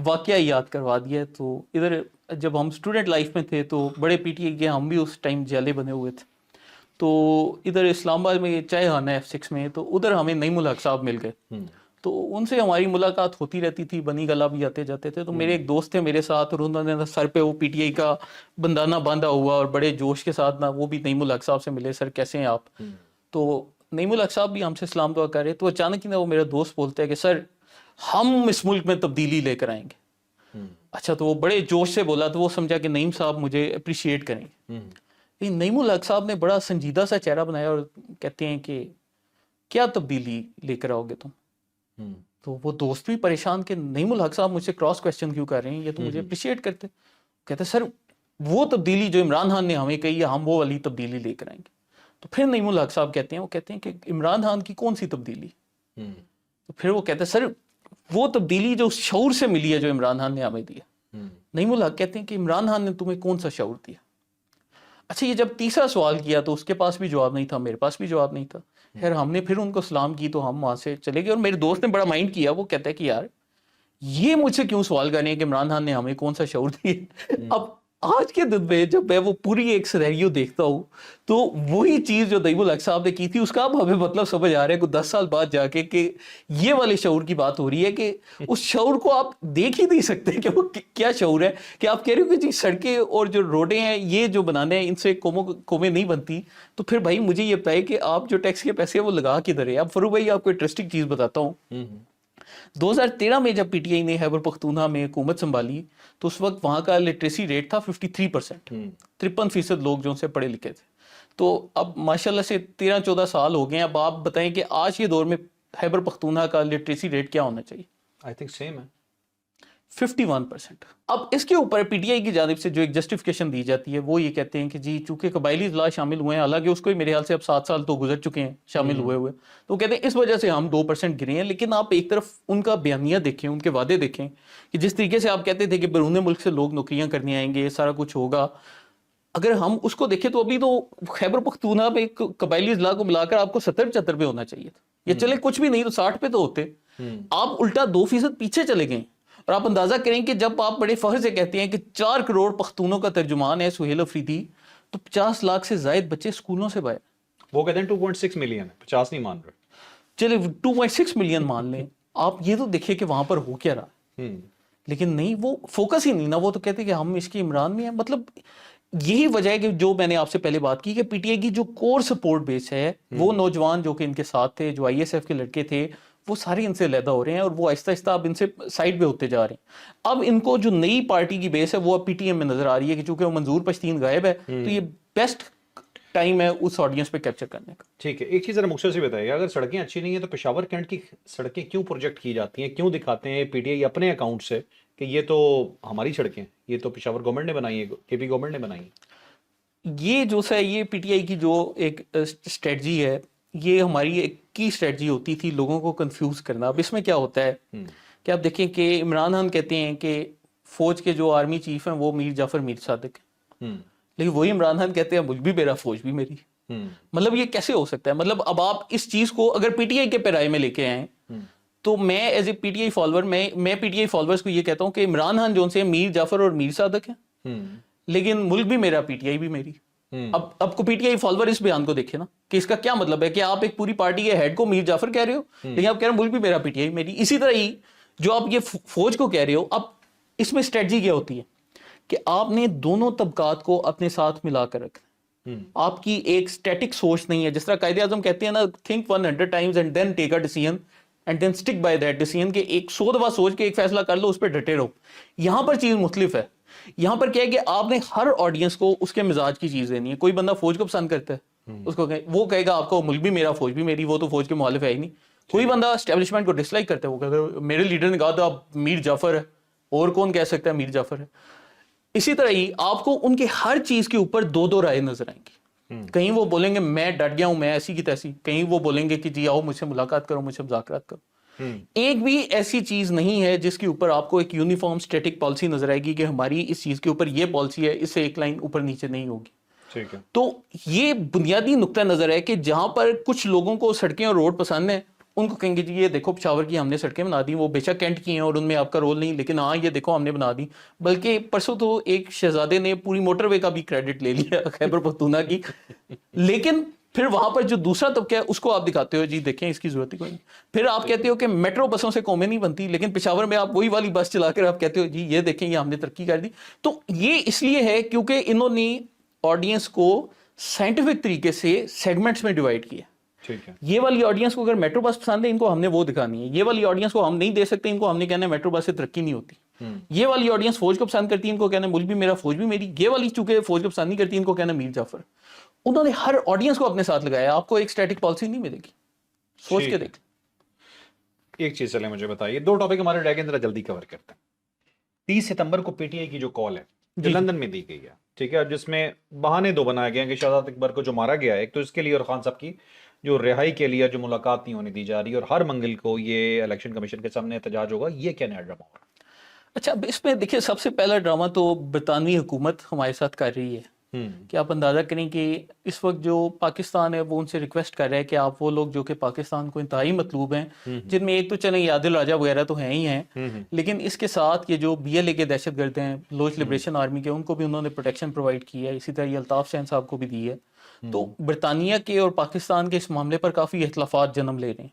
واقعہ یاد کروا دیا. تو ادھر جب ہم اسٹوڈنٹ لائف میں تھے تو بڑے پی ٹی آئی کے ہم بھی اس ٹائم جیلے بنے ہوئے تھے, تو ادھر اسلام آباد میں چائے خانہ F6 میں, تو ادھر ہمیں نعیم الحق صاحب مل گئے. تو ان سے ہماری ملاقات ہوتی رہتی تھی, بنی گلا بھی آتے جاتے تھے. تو میرے ایک دوست تھے میرے ساتھ, اور انہوں نے سر پہ وہ پی ٹی آئی کا بندانہ باندھا ہوا اور بڑے جوش کے ساتھ نا وہ بھی نعیم الحق صاحب سے ملے, سر کیسے ہیں آپ. تو نعیم الحق صاحب بھی ہم سے سلام دعا کر رہے, تو اچانک ہی نا وہ میرا دوست بولتا ہے کہ سر ہم اس ملک میں تبدیلی لے کر آئیں گے. اچھا, تو وہ بڑے جوش سے بولا, تو وہ سمجھا کہ نعیم صاحب مجھے اپریشیٹ کریں گے. نعیم الحق صاحب نے بڑا سنجیدہ سا چہرہ بنایا اور کہتے ہیں کہ کیا تبدیلی لے کر آؤ گے تم. تو وہ دوست بھی پریشان کہ نعیم الحق صاحب مجھ سے کراس کوشچن کیوں کر رہے ہیں, یہ تو مجھے اپریشیٹ کرتے. کہتے سر وہ تبدیلی جو عمران خان نے ہمیں کہی ہے ہم وہ والی تبدیلی لے کر آئیں گے. تو پھر نعیم الحق صاحب کہتے ہیں, وہ کہتے ہیں کہ عمران خان کی کون سی تبدیلی. تو پھر وہ کہتے ہیں سر وہ تبدیلی جو شعور سے ملی ہے جو عمران خان نے ہمیں دیا. نعیم الحق کہتے ہیں کہ عمران خان نے تمہیں کون سا شعور دیا. اچھا, یہ جب تیسرا سوال کیا تو اس کے پاس بھی جواب نہیں تھا, میرے پاس بھی جواب نہیں تھا. خیر ہم نے پھر ان کو سلام کی تو ہم وہاں سے چلے گئے, اور میرے دوست نے بڑا مائنڈ کیا, وہ کہتا ہے کہ یار یہ مجھ سے کیوں سوال کر رہے ہیں کہ عمران خان نے ہمیں کون سا شعور دیا. اب آج کے دن میں جب میں وہ پوری ایک سینیریو دیکھتا ہوں تو وہی چیز جو نعیم الحق صاحب نے کی تھی اس کا اب ہمیں مطلب سمجھ آ رہا ہے کہ 10 سال بعد جا کے کہ یہ والے شعور کی بات ہو رہی ہے, کہ اس شعور کو آپ دیکھ ہی نہیں سکتے کہ وہ کیا شعور ہے. کہ آپ کہہ رہے ہو کہ جی سڑکیں اور جو روڈیں ہیں یہ جو بنانے ہیں ان سے قومیں نہیں بنتی, تو پھر بھائی مجھے یہ بتائے کہ آپ جو ٹیکس کے پیسے وہ لگا کدھر ہے. اب فروغ بھائی آپ کو انٹرسٹنگ چیز بتاتا ہوں, 2013 میں جب پی ٹی آئی نے خیبر پختونخوا میں حکومت سنبھالی تو اس وقت وہاں کا لٹریسی ریٹ تھا 53%. 53% لوگ جو ان سے پڑھے لکھے تھے. تو اب ماشاءاللہ سے 13-14 سال ہو گئے ہیں. اب آپ بتائیں کہ آج کے دور میں خیبر پختونخوا کا لٹریسی ریٹ کیا ہونا چاہیے؟ آئی تھنک سیم ہے 51%. اب اس کے اوپر پی ٹی آئی کی جانب سے جو ایک جسٹیفیکیشن دی جاتی ہے وہ یہ کہتے ہیں کہ جی چونکہ قبائلی اضلاع شامل ہوئے ہیں، حالانکہ اس کو میرے خیال سے اب 7 سال تو گزر چکے ہیں شامل ہوئے، تو کہتے ہیں اس وجہ سے ہم 2% گرے ہیں. لیکن آپ ایک طرف ان کا بیانیہ دیکھیں، ان کے وعدے دیکھیں کہ جس طریقے سے آپ کہتے تھے کہ بیرون ملک سے لوگ نوکریاں کرنے آئیں گے، سارا کچھ ہوگا، اگر ہم اس کو دیکھیں تو ابھی تو خیبر پختونخوا میں ایک قبائلی اضلاع کو ملا کر آپ کو 70-75 پہ ہونا چاہیے تھا، یا چلے کچھ بھی نہیں تو 60 پہ تو ہوتے. آپ الٹا 2% پیچھے چلے گئے. اور آپ اندازہ کریں کہ جب آپ بڑے فخر سے کہتے ہیں کہ 4 کروڑ پختونوں کا ترجمان ہے سہیل افریدی، تو 50 لاکھ سے زائد بچے اسکولوں سے باہر. وہ کہتے ہیں 2.6 ملین ہے، 50 نہیں مان رہے. چلے 2.6 ملین مان لیں. آپ یہ تو دیکھیں کہ وہاں پر ہو کیا رہا. لیکن نہیں، وہ فوکس ہی نہیں نا. وہ تو کہتے ہیں کہ ہم اس کے عمران میں ہیں. مطلب یہی وجہ ہے کہ جو میں نے آپ سے پہلے بات کی کہ پی ٹی آئی کی جو کور سپورٹ بیس ہے، وہ نوجوان جو کہ ان کے ساتھ تھے، جو آئی ایس ایف کے لڑکے تھے، وہ سارے ان سے علیحدہ ہو رہے ہیں اور وہ آہستہ آہستہ اب ان سے سائڈ پہ ہوتے جا رہے ہیں. اب ان کو جو نئی پارٹی کی بیس ہے وہ اب پی ٹی ایم میں نظر آ رہی ہے کہ چونکہ وہ منظور پشتین غائب ہے تو یہ بیسٹ ٹائم ہے اس آڈینس پہ کیپچر کرنے کا. ٹھیک ہے، ایک چیز ذرا مختصر سی بتائیے، اگر سڑکیں اچھی نہیں ہیں تو پشاور کینٹ کی سڑکیں کیوں پروجیکٹ کی جاتی ہیں، کیوں دکھاتے ہیں پی ٹی آئی اپنے اکاؤنٹ سے کہ یہ تو ہماری سڑکیں، یہ تو پشاور گورنمنٹ نے بنائی ہیں، کے پی گورنمنٹ نے بنائی ہیں؟ یہ جو ہے یہ پی ٹی آئی کی جو ایک اسٹریٹجی ہے، یہ ہماری ایک کی اسٹریٹجی ہوتی تھی لوگوں کو کنفیوز کرنا. اب اس میں کیا ہوتا ہے کہ آپ دیکھیں کہ عمران خان کہتے ہیں کہ فوج کے جو آرمی چیف ہیں وہ میر جعفر میر صادق ہیں، لیکن وہی عمران خان کہتے ہیں ملک بھی میرا فوج بھی میری. مطلب یہ کیسے ہو سکتا ہے؟ مطلب اب آپ اس چیز کو اگر پی ٹی آئی کے پیرائے میں لے کے آئیں تو میں as a P T I follower میں پی ٹی آئی فالوورز کو یہ کہتا ہوں کہ عمران خان جو سے میر جعفر اور میر صادق ہیں، لیکن ملک بھی میرا، پی ٹی آئی بھی میری. اب کو پی ٹی آئی فالوور اس بیان کو دیکھے نا کہ اس کا کیا مطلب ہے کہ آپ ایک پوری پارٹی کے ہیڈ کو میر جعفر کہہ رہے ہو، لیکن آپ کہہ رہے ہیں ملک بھی میرا، پی ٹی آئی میری. اسی طرح ہی جو آپ یہ فوج کو کہہ رہے ہو، اب اس میں اسٹریٹجی کیا ہوتی ہے کہ آپ نے دونوں طبقات کو اپنے ساتھ ملا کر رکھنا. آپ کی ایک اسٹیٹک سوچ نہیں ہے، جس طرح قائد اعظم کہتے ہیں نا، think 100 times and then take a decision and then stick by that decision، کہ ایک 100 دفعہ سوچ کے ایک فیصلہ کر لو، اس پہ ڈٹے رہو. یہاں پر چیز مختلف ہے. یہاں پر کیا ہے کہ آپ نے ہر آڈینس کو اس کے مزاج کی چیز دینی ہے. کوئی بندہ فوج کو پسند کرتا ہے، اس کو وہ کہے گا آپ کو ملک بھی میرا فوج بھی میری، وہ تو فوج کے مخالف ہے ہی نہیں. کوئی بندہ اسٹیبلشمنٹ کو ڈس لائک کرتا ہے، وہ کہتا ہے میرے لیڈر نے کہا تھا میر جعفر ہے، اور کون کہہ سکتا ہے میر جعفر ہے. اسی طرح ہی آپ کو ان کے ہر چیز کے اوپر دو رائے نظر آئیں گی. کہیں وہ بولیں گے میں ڈٹ گیا ہوں، میں ایسی کی تیسی، کہیں وہ بولیں گے کہ جی آؤ مجھ سے ملاقات کرو، مجھ سے مذاکرات کرو. ایک بھی ایسی چیز نہیں ہے جس کے اوپر آپ کو ایک یونیفارم اسٹیٹک پالیسی نظر آئے گی کہ ہماری اس چیز کے اوپر یہ پالیسی ہے، اس سے ایک لائن اوپر نیچے نہیں ہوگی. ٹھیک ہے. تو یہ بنیادی نقطہ نظر ہے کہ جہاں پر کچھ لوگوں کو سڑکیں اور روڈ پسند ہیں، ان کو کہیں گے جی یہ دیکھو پشاور کی ہم نے سڑکیں بنا دی، وہ بے شک کینٹ کی ہیں اور ان میں آپ کا رول نہیں، لیکن ہاں یہ دیکھو ہم نے بنا دی. بلکہ پرسوں تو ایک شہزادے نے پوری موٹر وے کا بھی کریڈٹ لے لیا خیبر پختونخوا کی. لیکن پھر وہاں پر جو دوسرا طبقہ ہے اس کو آپ دکھاتے ہو جی دیکھیں اس کی ضرورت ہی کوئی نہیں. پھر آپ کہتے ہو کہ میٹرو بسوں سے قومیں نہیں بنتی، لیکن پشاور میں آپ وہی والی بس چلا کر آپ کہتے ہو جی یہ دیکھیں یہ ہم نے ترقی کر دی. تو یہ اس لیے ہے کیونکہ انہوں نے آڈینس کو سائنٹیفک طریقے سے سیگمنٹس میں ڈیوائڈ کیا. یہ والی آڈینس کو اگر میٹرو بس پسند ہے، ان کو ہم نے وہ دکھانی ہے. یہ والی آڈینس کو ہم نہیں دے سکتے، ان کو ہم نے کہنا ہے میٹرو بس سے ترقی نہیں ہوتی. یہ والی آڈینس فوج کو پسند کرتی ہے، ان کو کہنا ہے ملک بھی میرا فوج بھی میری. یہ والی چونکہ فوج کو پسند نہیں کرتی، ان کو کہنا ہے میر جعفر. انہوں نے ہر آڈینس کو اپنے ساتھ لگایا. آپ کو ایک اسٹیٹک پالیسی نہیں ملے گی. سوچ کے دیکھ. ایک چیز چلے مجھے بتائیے، 2 ٹاپک ہمارے رہ گئے، ذرا جلدی کور کرتے ہیں. 30 ستمبر کو پی ٹی آئی کی جو کال ہے جو لندن میں دی گئی ہے، ٹھیک ہے، جس میں بہانے 2 بنائے گئے ہیں کہ شہزاد اکبر کو جو مارا گیا ہے، ایک تو اس کے لیے اور خان صاحب کی جو رہائی کے لیے جو ملاقات نہیں ہونے دی جا رہی، اور ہر منگل کو یہ الیکشن کمیشن کے سامنے احتجاج ہوگا. یہ کیا نیا ڈرامہ ہو رہا ہے؟ اچھا، اب اس میں دیکھیں سب سے پہلا ڈرامہ تو برطانوی حکومت ہمارے ساتھ کر رہی ہے کہ آپ اندازہ کریں کہ اس وقت جو پاکستان ہے وہ ان سے ریکویسٹ کر رہا ہے کہ آپ وہ لوگ جو کہ پاکستان کو انتہائی مطلوب ہیں، جن میں ایک تو چلیں عادل راجہ وغیرہ تو ہیں ہی ہیں، لیکن اس کے ساتھ یہ جو بی ایل اے کے دہشت گرد ہیں، لوچ لبریشن آرمی کے، ان کو بھی انہوں نے پروٹیکشن پرووائڈ کی ہے. اسی طرح یہ الطاف حسین صاحب کو بھی دی ہے. تو برطانیہ کے اور پاکستان کے اس معاملے پر کافی اختلافات جنم لے رہے ہیں.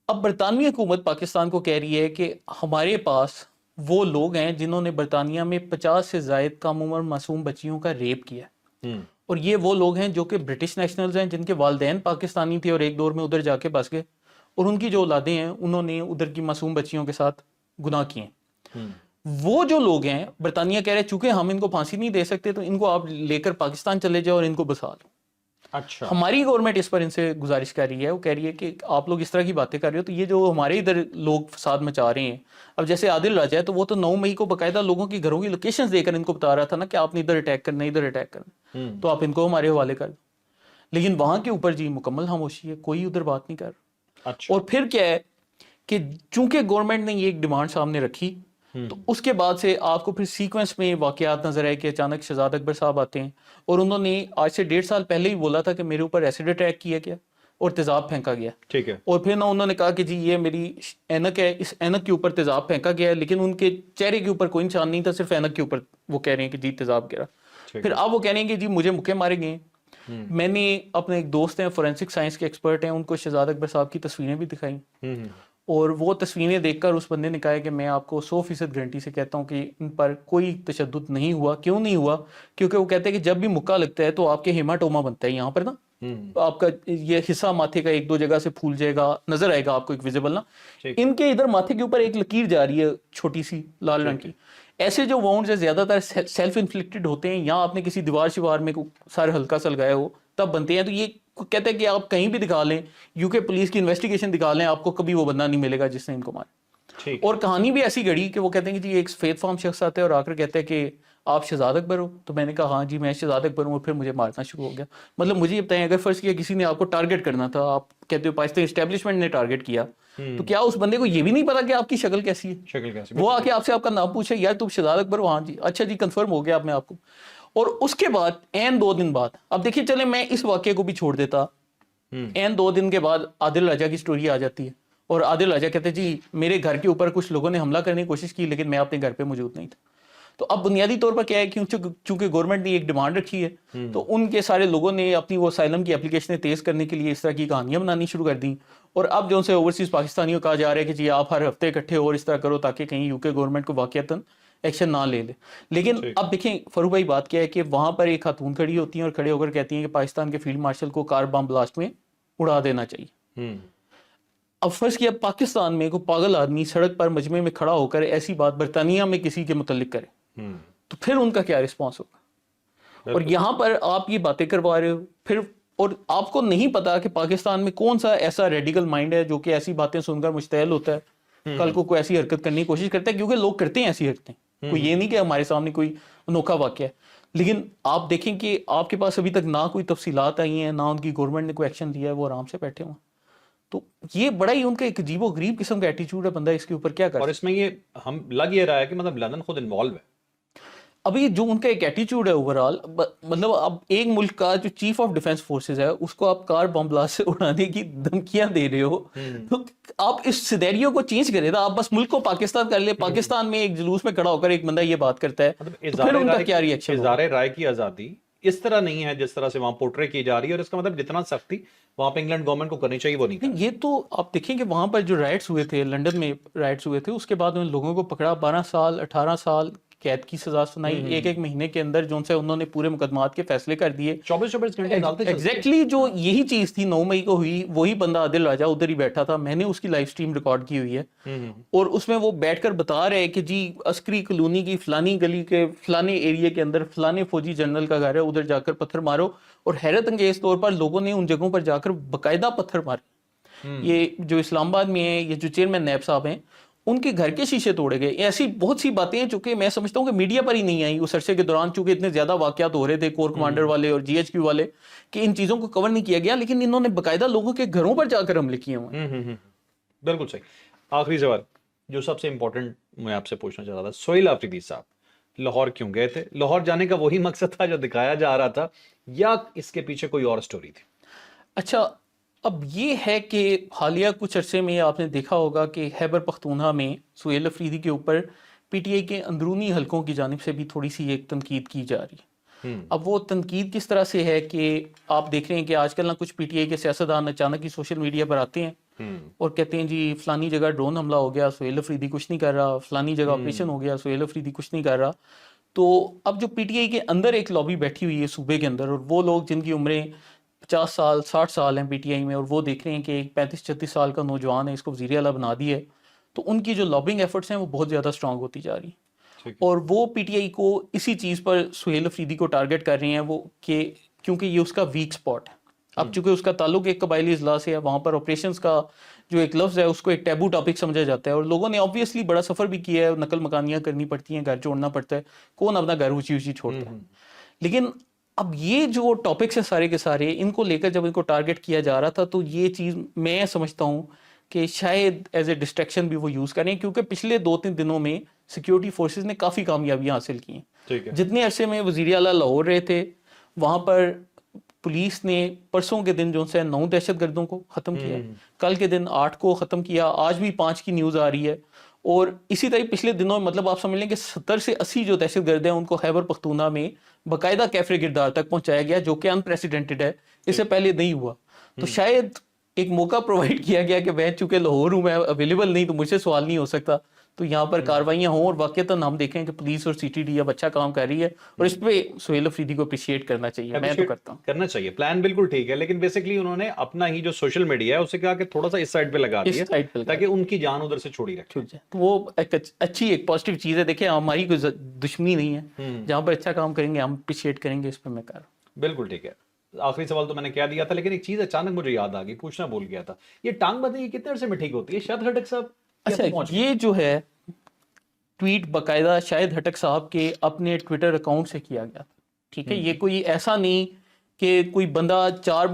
اب برطانوی حکومت پاکستان کو کہہ رہی ہے کہ ہمارے پاس وہ لوگ ہیں جنہوں نے برطانیہ میں 50 سے زائد کم عمر معصوم بچیوں کا ریپ کیا، اور یہ وہ لوگ ہیں جو کہ برٹش نیشنلز ہیں، جن کے والدین پاکستانی تھے اور ایک دور میں ادھر جا کے بس گئے، اور ان کی جو اولادیں ہیں انہوں نے ادھر کی معصوم بچیوں کے ساتھ گناہ کیے ہیں. وہ جو لوگ ہیں برطانیہ کہہ رہے چونکہ ہم ان کو پھانسی نہیں دے سکتے تو ان کو آپ لے کر پاکستان چلے جاؤ اور ان کو بسا لو. اچھا. ہماری گورنمنٹ اس پر ان سے گزارش کر رہی ہے, وہ کہہ رہی ہے کہ آپ لوگ اس طرح کی باتیں کر رہے ہو تو یہ جو ہمارے ادھر لوگ فساد مچا رہے ہیں, اب جیسے عادل راجہ ہے تو وہ تو 9 مئی کو باقاعدہ لوگوں کی گھروں کی لوکیشنز دے کر ان کو بتا رہا تھا نا کہ آپ نے ادھر اٹیک کرنا, ادھر اٹیک کرنا, تو آپ ان کو ہمارے حوالے کر دو. لیکن وہاں کے اوپر جی مکمل خاموشی ہے, کوئی ادھر بات نہیں کر رہا. اچھا. اور پھر کیا ہے کہ چونکہ گورنمنٹ نے یہ ایک ڈیمانڈ سامنے رکھی تو اس کے بعد سے آپ کو پھر سیکوینس میں واقعات نظر آئے کہ اچانک شہزاد اکبر صاحب آتے ہیں اور انہوں نے آج سے 1.5 سال پہلے ہی بولا تھا کہ میرے اوپر ایسڈ اٹیک کیا گیا اور تیزاب پھینکا گیا. ٹھیک ہے. اور پھر نہ انہوں نے کہا کہ جی یہ میری اینک ہے, اس اینک کے اوپر تیزاب پھینکا گیا ہے, لیکن ان کے چہرے کے اوپر کوئی نشان نہیں تھا, صرف اینک کے اوپر وہ کہہ رہے ہیں کہ جی تیزاب گرا. پھر اب وہ کہہ رہے ہیں کہ جی مجھے مکے مارے گئے. میں نے اپنے ایک دوست ہیں فورینسک سائنس کے ایکسپرٹ ہیں, ان کو شہزاد اکبر صاحب کی تصویریں بھی دکھائیں اور وہ تصویریں دیکھ کر اس بندے نے کہا ہے کہ میں آپ کو 100% گارنٹی سے کہتا ہوں کہ ان پر کوئی تشدد نہیں ہوا. کیوں نہیں ہوا؟ کیونکہ وہ کہتے ہیں کہ جب بھی مکہ لگتا ہے تو آپ کے ہیماٹوما بنتا ہے یہاں پر نا, آپ کا یہ حصہ ماتھے کا 1-2 جگہ سے پھول جائے گا, نظر آئے گا آپ کو ایک ویزیبل نا. ان کے ادھر ماتھے کے اوپر ایک لکیر جا رہی ہے چھوٹی سی لال رنگ کی. ایسے جو وانڈز ہیں زیادہ تر سیلف انفلکٹڈ ہوتے ہیں, یا آپ نے کسی دیوار شوار میں سارے ہلکا سا لگایا ہو تب بنتے ہیں. تو یہ کہتے ہیں کہ آپ کہیں بھی دکھا لیں, UK پولیس کی انویسٹیگیشن دکھا لیں, آپ کو کبھی وہ بندہ نہیں ملے گا جس نے ان کو مارا. اور کہانی بھی ایسی گھڑی کہ وہ کہتے ہیں کہ جی ایک سفید فام شخص آتا ہے اور آ کر کہتے ہیں کہ آپ شہزاد اکبر ہو؟ تو میں نے کہا ہاں جی میں شہزاد اکبر ہوں, اور پھر مجھے مارنا شروع ہو گیا. مطلب مجھے یہ بتائیں اگر فرض کیا کسی نے آپ کو ٹارگٹ کرنا تھا, آپ کہتے ہو پاکستان اسٹیبلشمنٹ نے ٹارگٹ کیا, تو کیا اس بندے کو یہ بھی نہیں پتا کہ آپ کی شکل کیسی ہے؟ وہ آ کے آپ سے آپ کا نام پوچھے یار تم شہزاد اکبر ہو؟ ہاں جی. اچھا جی کنفرم ہو گیا آپ میں آپ کو. اور اس کے بعد این 2 دن بعد, اب دیکھیے چلے میں اس واقعے کو بھی چھوڑ دیتا, این 2 دن کے بعد عادل راجہ کی سٹوری آ جاتی ہے اور عادل راجہ کہتے ہیں جی میرے گھر کے اوپر کچھ لوگوں نے حملہ کرنے کی کوشش کی لیکن میں اپنے گھر پہ موجود نہیں تھا. تو اب بنیادی طور پر کیا ہے کہ چونکہ گورنمنٹ نے ایک ڈیمانڈ رکھی ہے تو ان کے سارے لوگوں نے اپنی وہ اسائلم کی اپلیکیشنیں تیز کرنے کے لیے اس طرح کی کہانیاں بنانی شروع کر دیں. اور اب جو ان سے اوورسیز پاکستانیوں کہا جا رہا ہے کہ جی آپ ہر ہفتے اکٹھے ہو اور اس طرح کرو تاکہ کہیں UK گورنمنٹ کو واقعتاً ایکشن نہ لے لے. لیکن اب دیکھیں فاروق بھائی بات کیا ہے کہ وہاں پر ایک خاتون کھڑی ہوتی ہیں اور کھڑے ہو کر کہتی ہیں کہ پاکستان کے فیلڈ مارشل کو کار بم بلاسٹ میں اڑا دینا چاہیے. اب فرض کیا پاکستان میں کوئی پاگل آدمی سڑک پر مجمع میں کھڑا ہو کر ایسی بات برطانیہ میں کسی کے متعلق کرے تو پھر ان کا کیا رسپانس ہوگا؟ اور یہاں پر آپ یہ باتیں کروا رہے ہو پھر, اور آپ کو نہیں پتا کہ پاکستان میں کون سا ایسا ریڈیکل مائنڈ ہے جو کہ ایسی باتیں سن کر مشتعل ہوتا ہے, کل کو کوئی ایسی حرکت کرنے کی کوشش کرتا ہے, کیونکہ لوگ کرتے ہیں ایسی حرکتیں. کوئی یہ نہیں کہ ہمارے سامنے کوئی انوکھا واقعہ ہے, لیکن آپ دیکھیں کہ آپ کے پاس ابھی تک نہ کوئی تفصیلات آئی ہیں, نہ ان کی گورنمنٹ نے کوئی ایکشن لیا ہے, وہ آرام سے بیٹھے ہوئے. تو یہ بڑا ہی ان کا ایک عجیب و غریب قسم کا ایٹیچیوڈ ہے, بندہ اس کے اوپر کیا کرے. اور اس میں یہ ہم لگ یہ رہا ہے کہ مطلب لندن خود انوالو ہے. ابھی جو ان کا ایک ایٹیچیوڈ ہے اوورآل, مطلب اب ایک ملک کا جو چیف آف ڈیفنس فورسز ہے اس کو آپ کار بم بلاسٹ سے اڑانے کی دھمکیاں دے رہے ہو, تو آپ اس سینیریو کو چینج کریں نا, آپ بس ملک کو پاکستان کر لیں. پاکستان میں ایک جلوس میں کھڑا ہو کر ایک بندہ یہ بات کرتا ہے تو پھر ان کا کیا ری ایکشن؟ اظہار رائے کی آزادی اس طرح نہیں ہے جس طرح سے وہاں پورٹرے کی جا رہی ہے, اور اس کا مطلب جتنا سختی وہاں پہ انگلینڈ گورنمنٹ کو کرنی چاہیے وہ نہیں کرتی. یہ تو آپ دیکھیں کہ وہاں پر جو رائٹس ہوئے تھے, لنڈن میں رائٹس ہوئے تھے, اس کے بعد ان لوگوں کو پکڑا, 12 سال 18 سال قید کی سزا سنائی, ایک مہینے کے اندر جو سے انہوں نے پورے مقدمات کے فیصلے کر دیے. 24 گھنٹے ایگزیکٹلی جو یہی چیز تھی 9 مئی کو ہوئی, وہی بندہ عادل راجہ ادھر ہی بیٹھا تھا. میں نے اس کی لائیو سٹریم ریکارڈ کی ہوئی ہے, اور اس میں وہ بیٹھ کر بتا رہے کہ جی عسکری کالونی کی فلانی گلی کے فلانے ایریے کے اندر فلانے فوجی جنرل کا گھر ہے, ادھر جا کر پتھر مارو. اور حیرت انگیز طور پر لوگوں نے ان جگہوں پر جا کر باقاعدہ پتھر مارے. یہ جو اسلام آباد میں ہے, یہ جو چیئرمین نیب صاحب ہیں, ان کے گھر کے شیشے توڑے گئے. ایسی بہت سی باتیں ہیں جو کہ میں سمجھتا ہوں کہ میڈیا پر ہی نہیں آئی اس عرصے کے دوران, چونکہ اتنے زیادہ واقعات ہو رہے تھے کور کمانڈر والے اور GHQ والے, کہ ان چیزوں کو کور نہیں کیا گیا. لیکن انہوں نے باقاعدہ لوگوں کے گھروں پر جا کر حملے کیے ہوئے ہیں. بالکل صحیح. آخری سوال جو سب سے امپورٹنٹ میں آپ سے پوچھنا چاہتا تھا, سہیل آفریدی صاحب لاہور کیوں گئے تھے؟ لاہور جانے کا وہی مقصد تھا جو دکھایا جا رہا تھا, یا اس کے پیچھے کوئی اور سٹوری تھی؟ اچھا, اب یہ ہے کہ حالیہ کچھ عرصے میں آپ نے دیکھا ہوگا کہ خیبر پختونخوا میں سہیل آفریدی کے اوپر PTI کے اندرونی حلقوں کی جانب سے بھی تھوڑی سی ایک تنقید کی جا رہی ہے. اب وہ تنقید کس طرح سے ہے کہ آپ دیکھ رہے ہیں کہ آج کل نہ کچھ PTI کے سیاستدان اچانک ہی سوشل میڈیا پر آتے ہیں اور کہتے ہیں جی فلانی جگہ ڈرون حملہ ہو گیا, سہیل آفریدی کچھ نہیں کر رہا, فلانی جگہ آپریشن ہو گیا, سہیل آفریدی کچھ نہیں کر رہا. تو اب جو PTI کے اندر ایک لابی بیٹھی ہوئی ہے صوبے کے اندر, اور وہ لوگ جن کی عمریں 50 سال 60 سال ہیں پی ٹی آئی میں اور وہ دیکھ رہے ہیں کہ ایک 35-36 سال کا نوجوان ہے، اس کو وزیر اعلیٰ بنا دیا ہے، تو ان کی جو لابنگ ایفرٹس ہیں وہ بہت زیادہ اسٹرانگ ہوتی جا رہی ہیں، اور وہ پی ٹی آئی کو اسی چیز پر سہیل افریدی کو ٹارگٹ کر رہے ہیں وہ کہ کیونکہ یہ اس کا ویک سپاٹ ہے. اب چونکہ اس کا تعلق ایک قبائلی اضلاع سے ہے، وہاں پر آپریشنز کا جو ایک لفظ ہے اس کو ایک ٹیبو ٹاپک سمجھا جاتا ہے، اور لوگوں نے آبویسلی بڑا سفر بھی کیا ہے، نقل مکانیاں کرنی پڑتی ہیں، گھر چھوڑنا پڑتا ہے، کون اپنا گھر اونچی اونچی چھوڑتا ہے. لیکن اب یہ جو ٹاپکس ہیں سارے کے سارے، ان کو لے کر جب ان کو ٹارگٹ کیا جا رہا تھا تو یہ چیز میں سمجھتا ہوں کہ شاید ایز اے ڈسٹریکشن بھی وہ یوز کریں، کیونکہ پچھلے 2-3 دنوں میں سیکیورٹی فورسز نے کافی کامیابیاں حاصل کی ہیں. جتنے عرصے میں وزیر اعلیٰ لاہور رہے تھے وہاں پر پولیس نے پرسوں کے دن جو سے 9 دہشت گردوں کو ختم کیا، کل کے دن 8 کو ختم کیا، آج بھی 5 کی نیوز آ رہی ہے. اور اسی طرح پچھلے دنوں مطلب آپ سمجھ لیں کہ 70 سے 80 جو دہشت گرد ہیں ان کو خیبر پختونخوا میں باقاعدہ کیفر گردار تک پہنچایا گیا، جو کہ انپریسیڈنٹڈ ہے، اس سے پہلے نہیں ہوا. تو شاید ایک موقع پرووائڈ کیا گیا کہ میں چونکہ لاہور ہوں، میں اویلیبل نہیں، تو مجھ سے سوال نہیں ہو سکتا، تو یہاں پر کاروائیاں ہوں. اور واقعتاً ہم دیکھیں کہ پولیس اور سی ٹی ڈی اب اچھا کام کر رہی ہے، اور اس پہ سہیل افریدی کو اپریشیٹ کرنا چاہیے. میں تو کرتا ہوں، کرنا چاہیے. پلان بالکل ٹھیک ہے، لیکن بیسکلی انہوں نے اپنا ہی جو سوشل میڈیا ہے اسے کہا کہ تھوڑا سا اس سائڈ پہ لگا دیا تاکہ ان کی جان ادھر سے چھوڑی رکھے. وہ ایک اچھی ایک پازیٹیو چیز ہے. دیکھیں ہماری کوئی دشمنی نہیں ہے، جہاں پر اچھا کام کریں گے ہم اپریشیٹ کریں گے، اس پہ میں کر رہا ہوں. بالکل ٹھیک ہے. آخری سوال تو میں نے کیا دیا تھا، لیکن ایک چیز اچانک مجھے یاد آ گئی، پوچھنا بھول گیا تھا. یہ ٹانگ بندی کتنے عرصے میں ٹھیک ہوتی ہے شاہد خٹک صاحب؟ اچھا، یہ جو ہے ٹویٹ باقاعدہ شاہد خٹک صاحب کے اپنے ٹویٹر اکاؤنٹ سے کیا گیا تھا. ٹھیک ہے، یہ کوئی ایسا نہیں کہ کوئی بندہ 4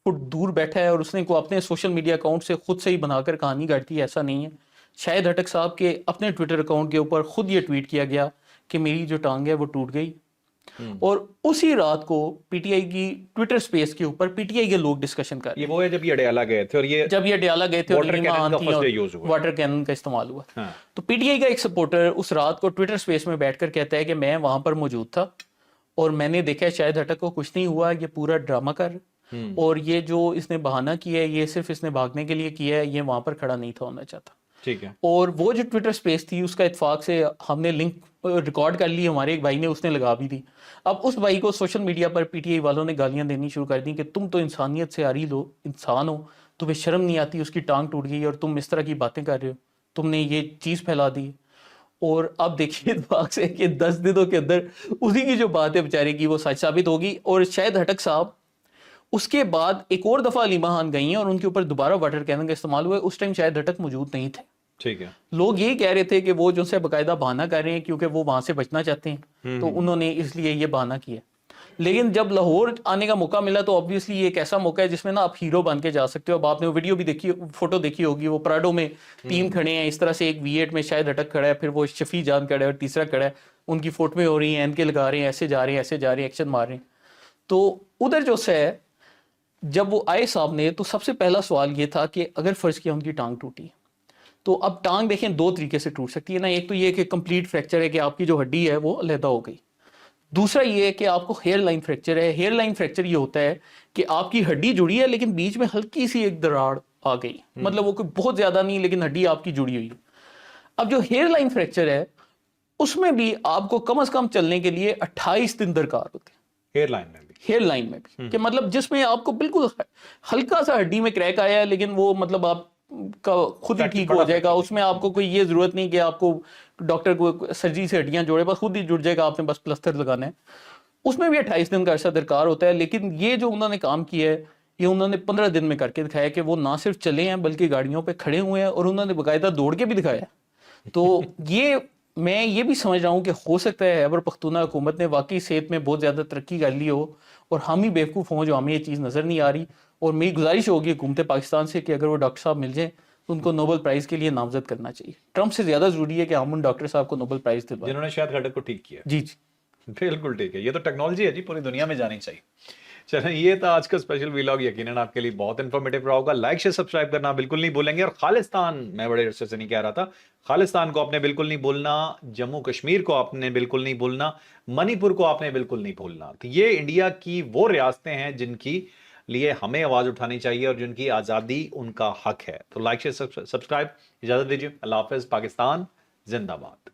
فٹ دور بیٹھا ہے اور اس نے کو اپنے سوشل میڈیا اکاؤنٹ سے خود سے ہی بنا کر کہانی گھڑتی ہے، ایسا نہیں ہے. شاہد خٹک صاحب کے اپنے ٹویٹر اکاؤنٹ کے اوپر خود یہ ٹویٹ کیا گیا کہ میری جو ٹانگ ہے وہ ٹوٹ گئی. اور اسی رات کو پی ٹی آئی کی ٹویٹر سپیس کے اوپر پی ٹی آئی کے لوگ ڈسکشن کر رہے ہیں. یہ وہ ہے جب یہ اڈیالہ گئے تھے، اور یہ جب یہ اڈیالہ گئے تھے اور واٹر کینن کا استعمال ہوا. تو پی ٹی آئی کا ایک سپورٹر اس رات کو ٹویٹر سپیس میں بیٹھ کر کہتا ہے کہ میں وہاں پر موجود تھا اور میں نے دیکھا شاہد خٹک کو کچھ نہیں ہوا، یہ پورا ڈرامہ کر، اور یہ جو اس نے بہانہ کیا ہے یہ صرف اس نے بھاگنے کے لیے کیا ہے، یہ وہاں پر کھڑا نہیں تھا ہونا چاہتا. ٹھیک ہے. اور وہ جو ٹویٹر سپیس تھی اس کا اتفاق سے ہم نے لنک ریکارڈ کر لی، ہمارے ایک بھائی نے، اس نے لگا بھی دی. اب اس بھائی کو social media per P T I والوں نے گالیاں دینی شروع کر دی کہ تم تو انسانیت سے عاری لو انسان ہو، تمہیں شرم نہیں آتی، اس کی ٹانگ ٹوٹ گئی اور تم اس طرح کی باتیں کر رہے ہو، تم نے یہ چیز پھیلا دی. اور اب دیکھیے اتفاق سے کہ 10 دنوں کے اندر اسی کی جو بات ہے بیچارے کی وہ سچ ثابت ہوگی. اور شاہد خٹک صاحب اس کے بعد ایک اور دفعہ علی ماہان گئی ہیں اور ان کے اوپر دوبارہ واٹر کینن کا استعمال ہوا ہے. اس ٹائم شاہد خٹک موجود نہیں تھے. ٹھیک ہے. لوگ یہی کہہ رہے تھے کہ وہ جو سے باقاعدہ بہانہ کر رہے ہیں کیونکہ وہ وہاں سے بچنا چاہتے ہیں، تو انہوں نے اس لیے یہ بہانہ کیا. لیکن جب لاہور آنے کا موقع ملا تو آبویسلی یہ ایک ایسا موقع ہے جس میں نا آپ ہیرو بن کے جا سکتے ہو. اب آپ نے وہ ویڈیو بھی دیکھی، فوٹو دیکھی ہوگی، وہ پراڈو میں 3 کھڑے ہیں اس طرح سے، ایک V8 میں شاہد خٹک کھڑا ہے، پھر وہ شفیع جان کھڑا ہے اور تیسرا کھڑا ہے، ان کی فوٹو میں ہو رہی ہیں، این کے لگا رہے ہیں، ایسے جا رہے ہیں ایسے جا رہے ہیں، ایکشن مار رہے ہیں. تو ادھر جو ہے جب وہ آئے صاحب نے تو سب سے پہلا سوال یہ تھا کہ اگر فرض کیا ان کی ٹانگ ٹوٹی تو اب ٹانگ دیکھیں 2 طریقے سے ٹوٹ سکتی ہے نا. ایک تو یہ کہ کمپلیٹ فریکچر ہے کہ آپ کی جو ہڈی ہے وہ علیحدہ ہو گئی. دوسرا یہ ہے کہ آپ کو ہیئر لائن فریکچر ہے. ہیئر لائن فریکچر یہ ہوتا ہے کہ آپ کی ہڈی جڑی ہے لیکن بیچ میں ہلکی سی ایک دراڑ آ گئی، مطلب وہ کوئی بہت زیادہ نہیں لیکن ہڈی آپ کی جڑی ہوئی. اب جو ہیئر لائن فریکچر ہے اس میں بھی آپ کو کم از کم چلنے کے لیے 28 دن درکار ہوتے ہیں. ہیئر لائن میں بھی کہ مطلب جس میں آپ کو بالکل ہلکا سا ہڈی میں کریک آیا ہے لیکن وہ مطلب آپ کا خود ہی ٹھیک ہو جائے گا. اس میں آپ کو کوئی یہ ضرورت نہیں کہ آپ کو ڈاکٹر کو سرجری سے ہڈیاں جوڑے، بس خود ہی جڑ جائے گا، آپ نے بس پلستر لگانا ہے. اس میں بھی 28 دن کا عرصہ درکار ہوتا ہے. لیکن یہ جو انہوں نے کام کیا ہے یہ انہوں نے 15 دن میں کر کے دکھایا کہ وہ نہ صرف چلے ہیں بلکہ گاڑیوں پہ کھڑے ہوئے ہیں اور انہوں نے باقاعدہ دوڑ کے بھی دکھایا. تو یہ میں یہ بھی سمجھ رہا ہوں کہ ہو سکتا ہے خیبر پختونخوا حکومت نے واقعی صحت میں بہت زیادہ ترقی کر لی ہو اور ہم ہی بیوقوف ہوں جو ہمیں یہ چیز نظر نہیں آ رہی. اور میری گزارش ہوگی حکومت پاکستان سے کہ اگر وہ ڈاکٹر صاحب مل جائیں تو ان کو نوبل پرائز کے لیے نامزد کرنا چاہیے. ٹرمپ سے زیادہ ضروری ہے کہ ہم ان ڈاکٹر صاحب کو نوبل پرائز دلوائیں جنہوں نے شاہد خٹک کو ٹھیک کیا. جی جی بالکل ٹھیک ہے. یہ تو ٹیکنالوجی ہے جی، پوری دنیا میں جانی چاہیے. چلیں یہ تھا آج کا اسپیشل ویلاگ، یقیناً آپ کے لیے بہت انفارمیٹیو رہا ہوگا. لائک شیئر سبسکرائب کرنا بالکل نہیں بھولیں گے. اور خالصتان، میں بڑے عرصے سے نہیں کہہ رہا تھا، خالصتان کو آپ نے بالکل نہیں بھولنا، جموں کشمیر کو آپ نے بالکل نہیں بھولنا، منی پور کو آپ نے بالکل نہیں بھولنا. تو یہ انڈیا کی وہ ریاستیں ہیں جن کی لیے ہمیں آواز اٹھانی چاہیے اور جن کی آزادی ان کا حق ہے. تو لائک شیئر سبسکرائب. اجازت دیجیے. اللہ حافظ. پاکستان زندہ باد.